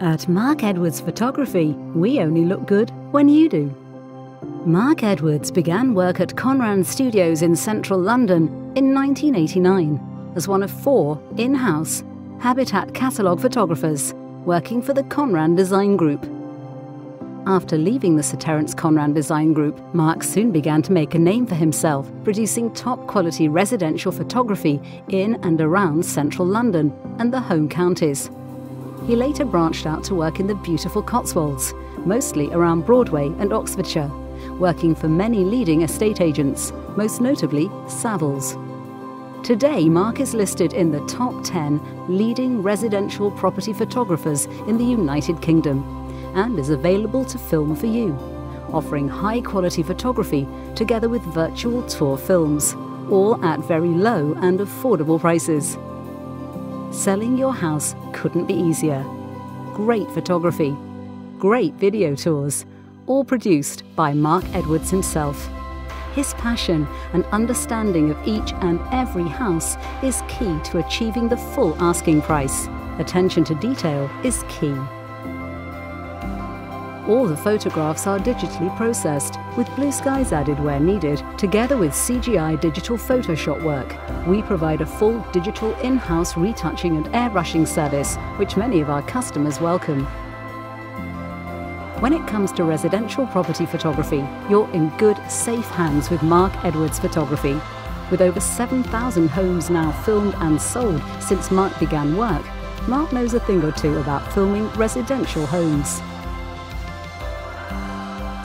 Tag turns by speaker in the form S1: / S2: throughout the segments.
S1: At Mark Edwards Photography, we only look good when you do. Mark Edwards began work at Conran Studios in central London in 1989 as one of 4 in-house Habitat catalogue photographers working for the Conran Design Group. After leaving the Sir Terence Conran Design Group, Mark soon began to make a name for himself, producing top-quality residential photography in and around central London and the home counties. He later branched out to work in the beautiful Cotswolds, mostly around Broadway and Oxfordshire, working for many leading estate agents, most notably Savills. Today, Mark is listed in the top 10 leading residential property photographers in the United Kingdom and is available to film for you, offering high-quality photography together with virtual tour films, all at very low and affordable prices. Selling your house couldn't be easier. Great photography, great video tours, all produced by Mark Edwards himself. His passion and understanding of each and every house is key to achieving the full asking price. Attention to detail is key. All the photographs are digitally processed, with blue skies added where needed, together with CGI digital Photoshop work. We provide a full digital in-house retouching and airbrushing service, which many of our customers welcome. When it comes to residential property photography, you're in good, safe hands with Mark Edwards Photography. With over 7,000 homes now filmed and sold since Mark began work, Mark knows a thing or two about filming residential homes.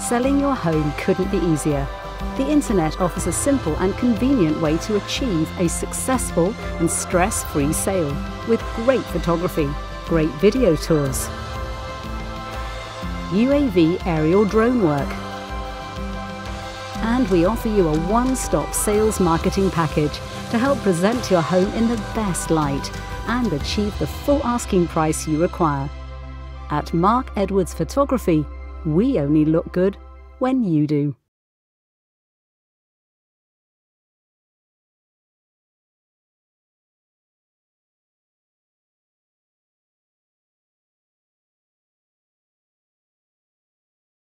S1: Selling your home couldn't be easier. The internet offers a simple and convenient way to achieve a successful and stress-free sale with great photography, great video tours, UAV aerial drone work, and we offer you a one-stop sales marketing package to help present your home in the best light and achieve the full asking price you require. At Mark Edwards Photography, we only look good when you do.